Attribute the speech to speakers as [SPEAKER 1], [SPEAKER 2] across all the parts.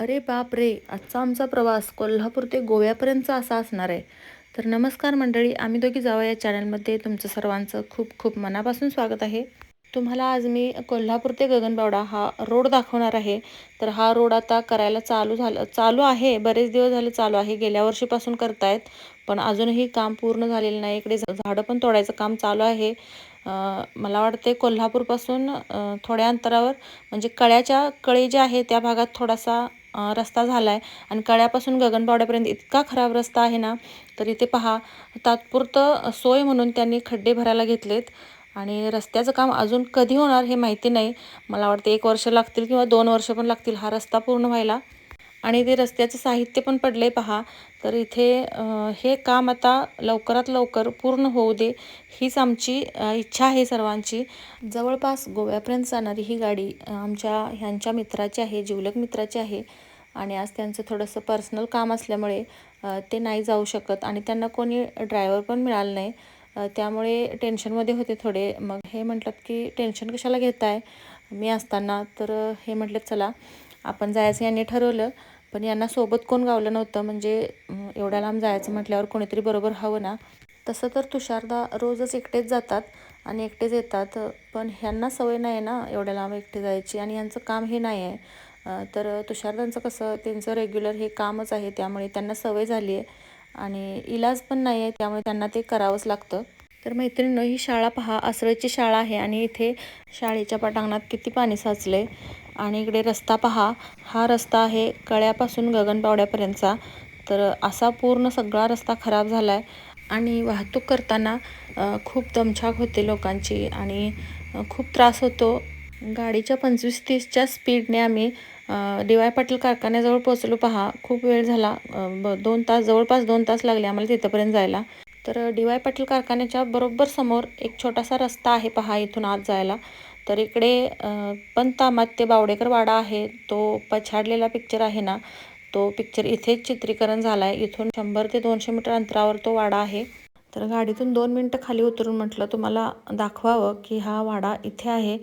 [SPEAKER 1] अरे बाप रे! आजचा आमचा प्रवास कोल्हापूर ते गोव्यापर्यंतचा असा असणार आहे. तर नमस्कार मंडळी, आम्ही दोघी जाऊया या चॅनलमध्ये तुमचं सर्वांचं खूप खूप मनापासून स्वागत आहे. तुम्हाला आज मी कोल्हापूर ते गगनबावडा हा रोड दाखवणार आहे. तर हा रोड आता करायला चालू आहे. बरेच दिवस झाले चालू आहे. गेल्या वर्षीपासून करतायत. पण अजूनही काम पूर्ण झालेलं नाही. इकडे झाडं पण तोडायचं काम चालू आहे. मला वाटते कोल्हापूरपासून थोड्या अंतरावर म्हणजे कळे जे आहे त्या भागात थोडासा रस्ता झाला आहे आणि कळ्यापासून गगनबावड्यापर्यंत इतका खराब रस्ता आहे ना. तर इथे पहा, तात्पुरतं सोय म्हणून त्यांनी खड्डे भरायला घेतलेत आणि रस्त्याचं काम अजून कधी होणार हे माहिती नाही. मला वाटतं 1 वर्ष लागतील किंवा 2 वर्ष पण लागतील हा रस्ता पूर्ण व्हायला. आणि ते रस्त्याचं साहित्य पण पडले पहा. तर इथे हे काम आता लवकरात लवकर पूर्ण होऊ दे, हीच आमची इच्छा आहे सर्वांची. जवळपास गोव्यापर्यंत जाणारी ही गाडी आमच्या ह्यांच्या मित्राची आहे, जिवलग मित्राची आहे. आणि आज त्यांचं थोडंसं पर्सनल काम असल्यामुळे ते नाही जाऊ शकत आणि त्यांना कोणी ड्रायव्हर पण मिळालं नाही. त्यामुळे टेन्शनमध्ये होते थोडे. मग हे म्हटलं की टेन्शन कशाला घेताय मी असताना. तर हे म्हटलं चला आपण जायचं यांनी ठरवलं. पण यांना सोबत कोण गावलं नव्हतं. म्हणजे एवढ्या लांब जायचं म्हटल्यावर कोणीतरी बरोबर हवं ना. तसं तर तुषारदा रोजच एकटेच जातात आणि एकटेच येतात. पण ह्यांना सवय नाही आहे ना एवढ्या लांब एकटे जायची आणि यांचं काम हे नाही आहे. तर तुषारदांचं कसं त्यांचं रेग्युलर हे कामच आहे, त्यामुळे त्यांना सवय झाली आहे आणि इलाज पण नाही आहे, त्यामुळे त्यांना ते करावंच लागतं. तर मैत्रिणींनो, ही शाळा पहा, आसरळची शाळा आहे आणि इथे शाळेच्या पटांगणात किती पाणी साचले. आणि इकडे रस्ता पहा, हा रस्ता आहे कळ्यापासून गगनबावड्यापर्यंतचा. तर असा पूर्ण सगळा रस्ता खराब झाला आहे आणि वाहतूक करताना खूप दमछाक होते लोकांची आणि खूप त्रास होतो. गाडीच्या 25-30च्या स्पीडने आम्ही डी वाय पाटील कारखान्याजवळ पोचलो पहा. खूप वेळ झाला. 2 तास, जवळपास 2 तास लागले आम्हाला तिथंपर्यंत जायला. तर डी वाय पाटील कारखान्याच्या बरोबर समोर एक छोटासा रस्ता आहे पहा, इथून आत जायला. तर इकडे पंत अमात्य बावडेकर वाडा आहे. तो पछाडलेला पिक्चर आहे ना, तो पिक्चर इथेच चित्रीकरण झाला आहे. इथून 100 ते 200 मीटर अंतरावर तो वाडा आहे. तर गाडीतून 2 मिनटं खाली उतरून म्हटलं तुम्हाला दाखवावं की हा वाडा इथे आहे.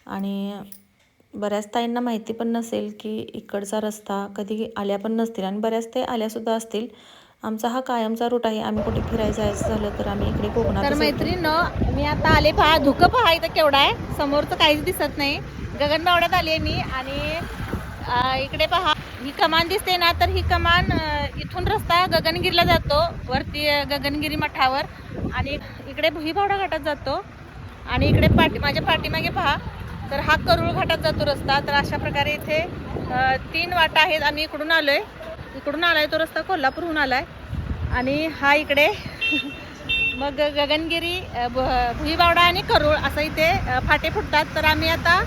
[SPEAKER 1] आणि बऱ्याच ताईंना माहिती पण नसेल की इकडचा रस्ता कधी आल्या पण नसतील आणि बऱ्याच ते आल्यासुद्धा असतील. आमचा हा कायमचा रूट आहे. आम्ही कुठे फिरायला जायचं झालं तर आम्ही इकडे कोकणातच
[SPEAKER 2] तर
[SPEAKER 1] येतो.
[SPEAKER 2] मैत्रिणींनो, मी आता आले पहा. धुकं पहा इथं केवढा आहे, समोरचं काहीच दिसत नाही. गगनबावड्यात आली आहे मी आणि इकडे पहा, ही कमान दिसते ना, तर ही कमान इथून रस्ता गगनगिरीला जातो, वरती गगनगिरी मठावर. आणि इकडे भुईबावडा घाटात जातो आणि इकडे माझ्या पाठीमागे पहा, तर हा करूळ घाटात जातो रस्ता. तर अशा प्रकारे इथे 3 वाटा आहेत. आम्ही इकडून आलोय तो रस्ता कोल्हापूरहून आलाय आणि हा इकडे मग गगनगिरी, भुईबावडा आणि करूळ असं इथे फाटे फुटतात. तर आम्ही आता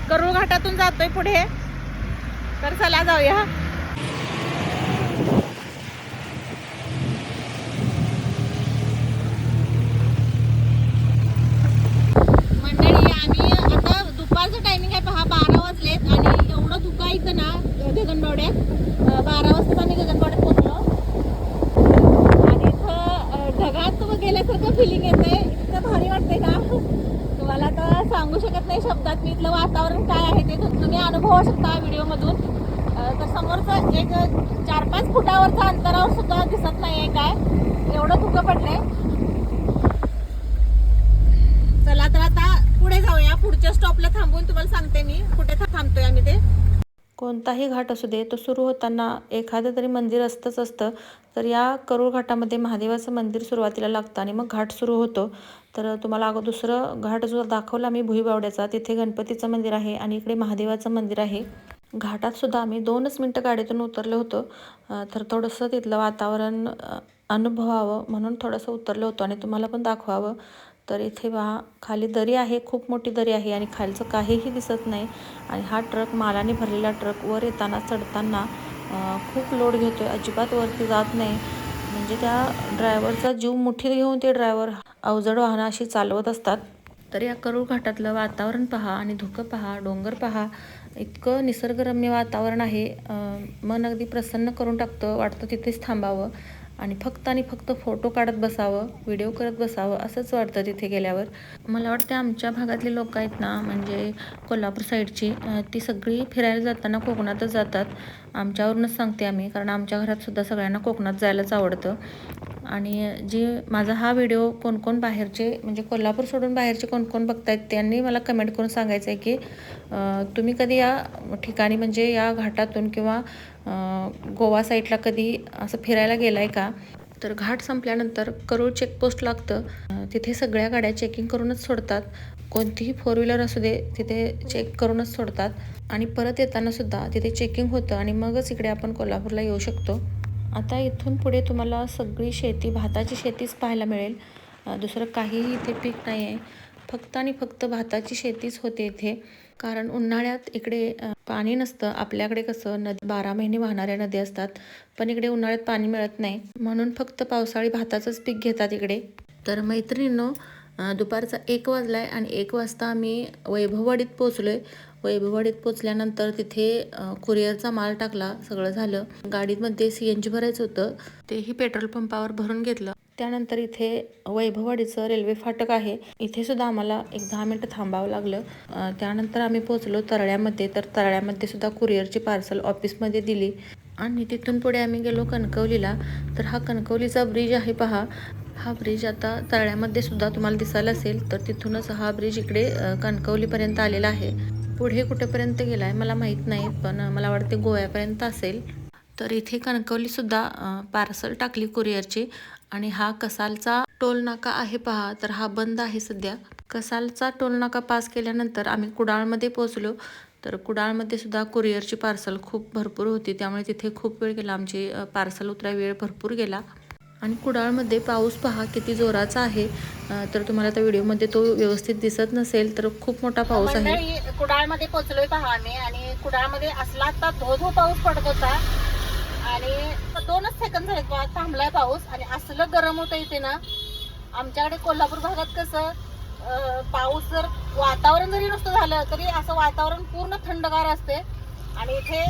[SPEAKER 2] करूळ घाटातून जातोय पुढे. तर चला जाऊया. मंडळी, आम्ही आता दुपारचं टायमिंग आहे पहा, 12 वाजलेत आणि एवढं धुकं आहे इथं ना गगनबावड्यात. 12 वाजता आम्ही गगनबावड्यात पोहोचलो आणि इथं ढगात गेल्यासारखं फिलिंग येते. इतकं भारी वाटते ना, तुम्हाला तर सांगू शकत नाही शब्दात मी. इथलं वातावरण काय आहे ते तुम्ही अनुभवू शकता व्हिडिओमधून. तर समोरचं एक 4-5 फुटावरचं अंतरावर सुद्धा दिसत नाही आहे काय, एवढं धुकं पडलंय. चला तर आता पुढे जाऊया. पुढच्या स्टॉपला थांबून तुम्हाला सांगते मी कुठे थांबतोय आम्ही ते.
[SPEAKER 1] कोणताही घाट असू दे, तो सुरू होताना एखादं तरी मंदिर असतं. तर या करूळ घाटामध्ये महादेवाचं मंदिर सुरुवातीला लागतं आणि मग घाट सुरू होतो. तर तुम्हाला दुसरं घाट जो दाखवला मी भुईबावड्याचा, तिथे गणपतीचं मंदिर आहे आणि इकडे महादेवाचं मंदिर आहे. घाटात सुद्धा आम्ही 2च मिनटं गाडीतून उतरलो होतो. तर थोडंसं तिथलं वातावरण अनुभवावं म्हणून थोडंसं उतरलो होतो आणि तुम्हाला पण दाखवावं. तर इथे पहा, खाली दरी आहे, खूप मोठी दरी आहे आणि खालचं काहीही दिसत नाही. आणि हा ट्रक, मालाने भरलेला ट्रक, वर येताना चढताना खूप लोड घेतो आहे, अजिबात वरती जात नाही. म्हणजे त्या ड्रायव्हरचा जीव मुठीत घेऊन ते ड्रायव्हर अवजड वाहनं अशी चालवत असतात. तर या करूळ घाटातलं वातावरण पहा आणि धुकं पहा, डोंगर पहा, इतकं निसर्गरम्य वातावरण आहे. मन अगदी प्रसन्न करून टाकतं, वाटतं तिथेच थांबावं. आणि फक्त फोटो काढत बसावं, व्हिडिओ करत बसावं असंच वाटतं तिथे गेल्यावर. मला वाटतं आमच्या भागातली लोकं आहेत ना, म्हणजे कोल्हापूर साईडची, ती सगळी फिरायला जाताना कोकणातच जातात. आमच्यावरूनच सांगते आम्ही, कारण आमच्या घरातसुद्धा सगळ्यांना कोकणात जायलाच आवडतं. आणि माझा हा व्हिडिओ कोण बाहेरचे, म्हणजे कोल्हापूर सोडून बाहेरचे कोण बघतायत त्यांनी मला कमेंट करून सांगायचं आहे की तुम्ही कधी या ठिकाणी, म्हणजे या घाटातून किंवा गोवा साईडला कधी असं फिरायला गेला आहे का? तर घाट संपल्यानंतर करूळ चेकपोस्ट लागतं. तिथे सगळ्या गाड्या चेकिंग करूनच सोडतात. कोणतीही फोर व्हीलर असू दे, तिथे चेक करूनच सोडतात. आणि परत येतानासुद्धा तिथे चेकिंग होतं आणि मगच इकडे आपण कोल्हापूरला येऊ शकतो. आता इथून पुढे तुम्हाला सगळी शेती, भाताची शेतीच पाहायला मिळेल. दुसरं काहीही इथे पीक नाही आहे. फक्त आणि फक्त भाताची शेतीच होते इथे. कारण उन्हाळ्यात इकडे पाणी नसतं. आपल्याकडे कसं 12 महिने वाहणाऱ्या नद्या असतात, पण इकडे उन्हाळ्यात पाणी मिळत नाही. म्हणून फक्त पावसाळी भाताचंच पीक घेतात इकडे. तर मैत्रिणींनो, दुपारचा 1 वाजलाय आणि 1 वाजता आम्ही वैभववाडीत पोहोचलोय. वैभववाडीत पोचल्यानंतर तिथे कुरिअरचा माल टाकला, सगळं झालं. गाडीमध्ये CNG भरायचं होतं, तेही पेट्रोल पंपावर भरून घेतलं. त्यानंतर इथे वैभववाडीचं रेल्वे फाटक आहे, इथे सुद्धा आम्हाला एक 10 मिनटं थांबावं लागलं. त्यानंतर आम्ही पोचलो तरळ्यामध्ये. तर तरळ्यामध्ये सुद्धा कुरिअरची पार्सल ऑफिसमध्ये दिली आणि तिथून पुढे आम्ही गेलो कणकवलीला. तर हा कणकवलीचा ब्रिज आहे पहा. हा ब्रिज आता तळ्यामध्ये सुद्धा तुम्हाला दिसायला असेल. तर तिथूनच हा ब्रिज इकडे कणकवलीपर्यंत आलेला आहे. पुढे कुठेपर्यंत गेला आहे मला माहीत नाही, पण मला वाटते गोव्यापर्यंत असेल. तर इथे कणकवलीसुद्धा पार्सल टाकली कुरिअरची. आणि हा कसालचा टोल नाका आहे पहा, तर हा बंद आहे सध्या. कसालचा टोल नाका पास केल्यानंतर आम्ही कुडाळमध्ये पोहोचलो. तर कुडाळमध्ये सुद्धा कुरिअरची पार्सल खूप भरपूर होती, त्यामुळे तिथे खूप वेळ गेला. आमची पार्सल उतराय वेळ भरपूर गेला. आणि कुडाळमध्ये पाऊस पहा किती जोराचा आहे. तर तुम्हाला त्या व्हिडिओमध्ये तो व्यवस्थित दिसत नसेल, तर खूप मोठा पाऊस आहे.
[SPEAKER 2] मंडळी, कुडाळमध्ये पोहोचलोय पहा आम्ही. आणि कुडाळमध्ये असला आता धो पाऊस पडत होता आणि 2च सेकंद झाले थांबलाय पाऊस. आणि असलं गरम होतं इथे ना. आमच्याकडे कोल्हापूर भागात कसं पाऊस जर वातावरण जरी नुसतं झालं तरी असं वातावरण पूर्ण थंडगार असते, आणि इथे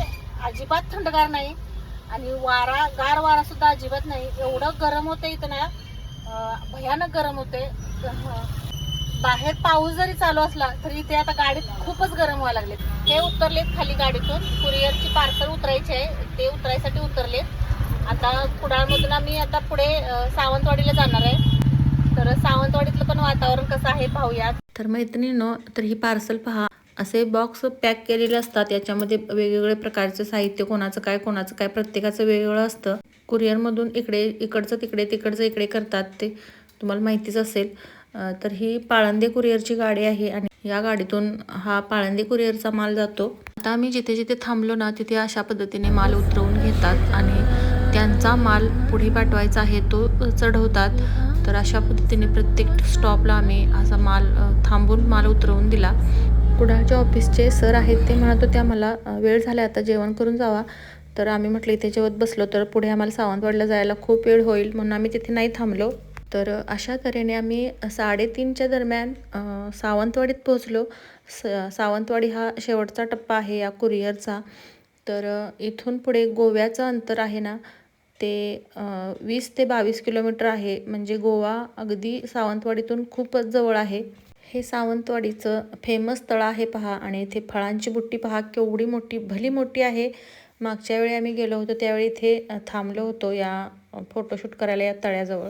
[SPEAKER 2] अजिबात थंडगार नाही. आणि गार वारा सुद्धा अजिबात नाही. एवढं गरम होतं इथं ना, भयानक गरम होते. बाहेर पाऊस जरी चालू असला तरी इथे आता गाडीत खूपच गरम व्हायला लागले. हे उतरलेत खाली गाडीतून, कुरिअरची पार्सल उतरायचे आहे, ते उतरायसाठी उतरलेत. आता कुडाळमधून आम्ही आता पुढे सावंतवाडीला जाणार आहे. तर सावंतवाडीतलं पण वातावरण कसं आहे पाहूयात.
[SPEAKER 1] तर मैत्रिणींनो, तर ही पार्सल पहा, असे बॉक्स पॅक केलेले असतात. याच्यामध्ये वेगवेगळे प्रकारचं साहित्य, कोणाचं काय प्रत्येकाचं वेगवेगळं असतं. कुरिअरमधून इकडचं तिकडचं इकडे करतात, ते तुम्हाला माहितीच असेल. तर ही पाळंदे कुरिअरची गाडी आहे आणि या गाडीतून हा पाळंदे कुरिअरचा माल जातो. आता आम्ही जिथे थांबलो ना, तिथे अशा पद्धतीने माल उतरवून घेतात आणि त्यांचा माल पुढे पाठवायचा आहे तो चढवतात. तर अशा पद्धतीने प्रत्येक स्टॉपला आम्ही असा माल थांबून माल उतरवून दिला. कुडाळच्या ऑफिसचे सर आहेत, ते म्हणत होते आम्हाला वेळ झाला आता जेवण करून जावा. तर आम्ही म्हटलं इथे जेवत बसलो तर पुढे आम्हाला सावंतवाडीला जायला खूप वेळ होईल, म्हणून आम्ही तिथे नाही थांबलो. तर अशा तऱ्हेने आम्ही 3:30च्या दरम्यान सावंतवाडीत पोहोचलो. सावंतवाडी हा शेवटचा टप्पा आहे या कुरिअरचा. तर इथून पुढे गोव्याचं अंतर आहे ना, ते 20 ते 22 किलोमीटर आहे. म्हणजे गोवा अगदी सावंतवाडीतून खूपच जवळ आहे. हे सावंतवाडीचं फेमस तळं आहे पहा. आणि इथे फळांची बुट्टी पहा केवढी मोठी, भली मोठी आहे. मागच्या वेळी आम्ही गेलो होतो त्यावेळी इथे थांबलो होतो या फोटोशूट करायला या तळ्याजवळ.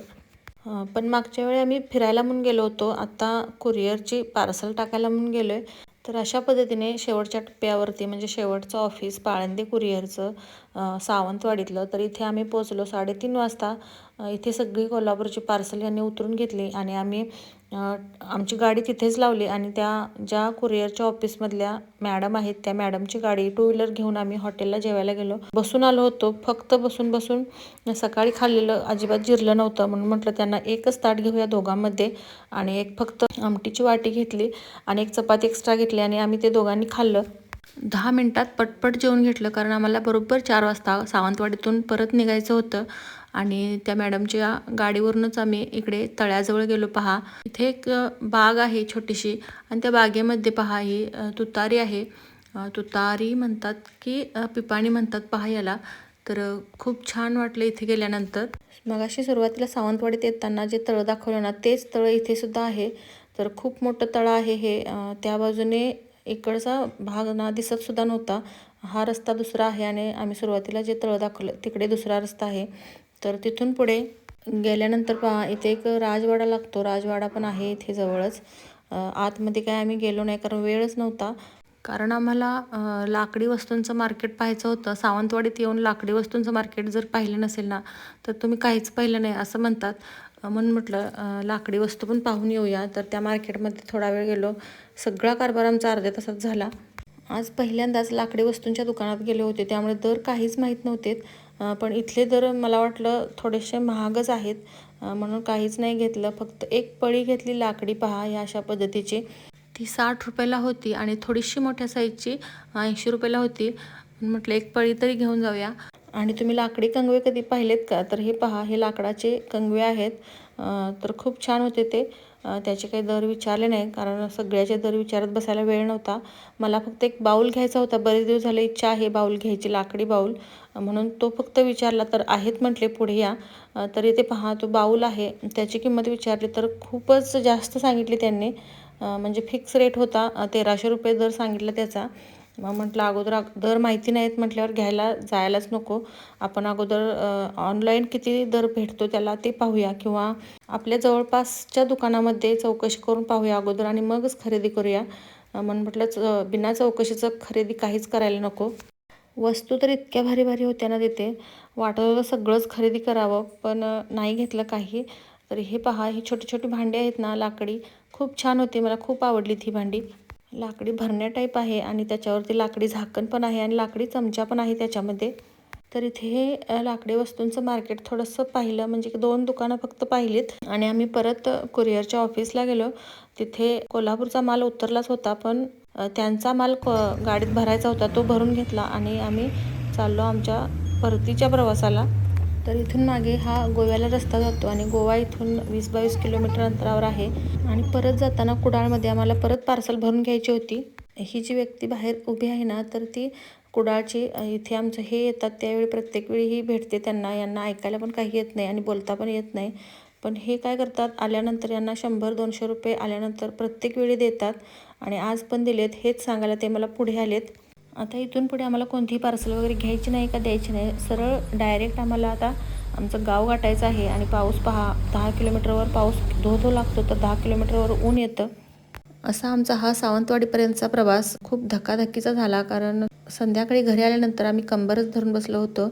[SPEAKER 1] पण मागच्या वेळी आम्ही फिरायला म्हणून गेलो होतो, आता कुरिअरची पार्सल टाकायला म्हणून गेलो आहे. तर अशा पद्धतीने शेवटच्या टप्प्यावरती, म्हणजे शेवटचं ऑफिस पाळंदे कुरिअरचं सावंतवाडीतलं. तर इथे आम्ही पोचलो 3:30 वाजता. इथे सगळी कोल्हापूरची पार्सल यांनी उतरून घेतली आणि आम्ही आमची गाडी तिथेच लावली. आणि ज्या कुरिअरच्या ऑफिसमधल्या मॅडम आहेत, त्या मॅडमची गाडी 2 व्हीलर घेऊन आम्ही हॉटेलला जेवायला गेलो. बसून आलो होतो, फक्त बसून सकाळी खाल्लेलं अजिबात जिरलं नव्हतं, म्हणून म्हटलं त्यांना एकच ताट घेऊया दोघांमध्ये. आणि एक फक्त आमटीची वाटी घेतली आणि एक चपाती एक्स्ट्रा घेतली आणि आम्ही ते दोघांनी खाल्लं. 10 मिनटात पटपट जेवून घेतलं, कारण आम्हाला बरोबर 4 वाजता सावंतवाडीतून परत निघायचं होतं. आणि त्या मॅडमच्या गाडीवरूनच आम्ही इकडे तळ्याजवळ गेलो पहा. इथे एक बाग आहे छोटीशी, आणि त्या बागेमध्ये पहा ही तुतारी आहे. तुतारी म्हणतात की पिपाणी म्हणतात पहा याला. तर खूप छान वाटलं इथे गेल्यानंतर. मगाशी सुरुवातीला सावंतवाडीत येताना जे तळं दाखवलं ना, तेच तळं इथे सुद्धा आहे. तर खूप मोठं तळं आहे हे. त्या बाजूने इकडचा भाग ना दिसतसुद्धा नव्हता. हा रस्ता दुसरा आहे आणि आम्ही सुरुवातीला जे तळं दाखवलं तिकडे दुसरा रस्ता आहे. तर तिथून पुढे गेल्यानंतर पहा, इथे एक राजवाडा लागतो. राजवाडा पण आहे इथे जवळच. आतमध्ये काय आम्ही गेलो नाही कारण वेळच नव्हता. कारण आम्हाला लाकडी वस्तूंचं मार्केट पाहायचं होतं. सावंतवाडीत येऊन लाकडी वस्तूंचं मार्केट जर पाहिलं नसेल ना, तर तुम्ही काहीच पाहिलं नाही असं म्हणतात. म्हणून म्हटलं लाकडी वस्तू पण पाहून येऊया. तर त्या मार्केटमध्ये थोडा वेळ गेलो. सगळा कारभार आमचा अर्ध्या तासात झाला. आज पहिल्यांदाच लाकडी वस्तूंच्या दुकानात गेले होते, त्यामुळे दर काहीच माहीत नव्हते. पण इथले दर मला वाटलं थोडेसे महागच आहेत, म्हणून काहीच नाही घेतलं. फक्त एक पळी घेतली लाकडी, पहा या अशा पद्धतीची. ती 60 रुपयाला होती आणि थोडीशी मोठ्या साईजची 80 रुपयाला होती. म्हटलं एक पळी तरी घेऊन जाऊया. आणि तुम्ही लाकडी कंगवे कधी पाहिलेत का? तर हे पहा, हे लाकडाचे कंगवे आहेत. तर खूप छान होते ते. त्याचे काही दर विचारले नाही कारण सगळ्याचे दर विचारत बसायला वेळ नव्हता. मला फक्त एक बाऊल घ्यायचा होता. बरेच दिवस झाले इच्छा आहे बाऊल घ्यायची, लाकडी बाऊल, म्हणून तो फक्त विचारला. तर आहेत म्हटले पुढे या. तर इथे पहा, तो बाऊल आहे. त्याची किंमत विचारली तर खूपच जास्त सांगितली त्यांनी. म्हणजे फिक्स रेट होता. 1300 रुपये दर सांगितला त्याचा. मग म्हटलं अगोदर दर माहिती नाहीत म्हटल्यावर घ्यायला जायलाच नको. आपण अगोदर ऑनलाईन किती दर भेटतो त्याला ते पाहूया, किंवा आपल्या जवळपासच्या दुकानामध्ये चौकशी करून पाहूया अगोदर आणि मगच खरेदी करूया. म्हणून म्हटलं बिना चौकशीचं खरेदी काहीच करायला नको. वस्तू तर इतक्या भारी भारी होत्या ना तिथे, वाटत होतं सगळंच खरेदी करावं, पण नाही घेतलं काही. तर हे पहा, ही छोटी छोटी भांडी आहेत ना लाकडी, खूप छान होती. मला खूप आवडली ती भांडी. लाकडी भरण्या टाईप आहे आणि त्याच्यावरती लाकडी झाकण पण आहे आणि लाकडी चमचा पण आहे त्याच्यामध्ये. तर इथे हे लाकडी वस्तूंचं मार्केट थोडंसं पाहिलं, म्हणजे 2 दुकानं फक्त पाहिलीत आणि आम्ही परत कुरिअरच्या ऑफिसला गेलो. तिथे कोल्हापूरचा माल उतरलाच होता, पण त्यांचा माल गाडीत भरायचा होता, तो भरून घेतला आणि आम्ही चाललो आमच्या परतीच्या प्रवासाला. तर इथून मागे हा गोव्याला रस्ता जातो आणि गोवा इथून 20-22 किलोमीटर अंतरावर आहे. आणि परत जाताना कुडाळमध्ये आम्हाला परत पार्सल भरून घ्यायची होती. ही जी व्यक्ती बाहेर उभी आहे ना, तर ती कुडाळची. इथे आमचं हे येतात त्यावेळी प्रत्येक वेळी ही भेटते त्यांना. यांना ऐकायला पण काही येत नाही आणि बोलता पण येत नाही. पण हे काय करतात, आल्यानंतर यांना 100-200 रुपये आल्यानंतर प्रत्येक वेळी देतात आणि आज पण दिलेत. हेच सांगायला ते मला पुढे आलेत. आता इथून पुढे आम्हाला कोणतीही पार्सल वगैरे घ्यायची नाही का द्यायची नाही. सरळ डायरेक्ट आम्हाला आता आमचं गाव गाठायचं आहे. आणि पाऊस पहा, 10 किलोमीटरवर पाऊस धो लागतो, तर 10 किलोमीटरवर ऊन येतं. असा आमचा हा सावंतवाडीपर्यंतचा प्रवास खूप धक्काधक्कीचा झाला, कारण संध्याकाळी घरी आल्यानंतर आम्ही कंबरच धरून बसलो होतो.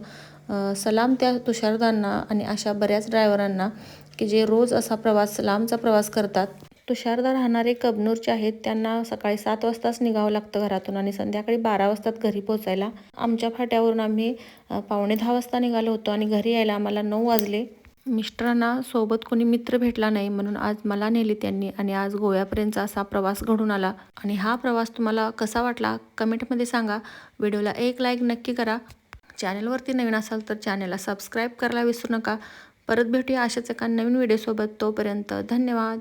[SPEAKER 1] सलाम त्या तुषारदांना आणि अशा बऱ्याच ड्रायव्हरांना की जे रोज असा प्रवास, लांबचा प्रवास करतात. तुषारदा राहणारे कबनूरचे आहेत. त्यांना सकाळी 7 वाजताच निघावं लागतं घरातून आणि संध्याकाळी 12 वाजतात घरी पोहोचायला. आमच्या फाट्यावरून आम्ही 9:45 वाजता निघालो होतो आणि घरी यायला आम्हाला 9 वाजले. मिस्टरांना सोबत कोणी मित्र भेटला नाही, म्हणून आज मला नेली त्यांनी आणि आज गोव्यापर्यंतचा असा प्रवास घडून आला. आणि हा प्रवास तुम्हाला कसा वाटला कमेंटमध्ये सांगा. व्हिडिओला एक लाईक नक्की करा. चॅनलवरती नवीन असाल तर चॅनलला सबस्क्राईब करायला विसरू नका. परत भेटूया अशाच एका नवीन व्हिडिओसोबत. तोपर्यंत धन्यवाद.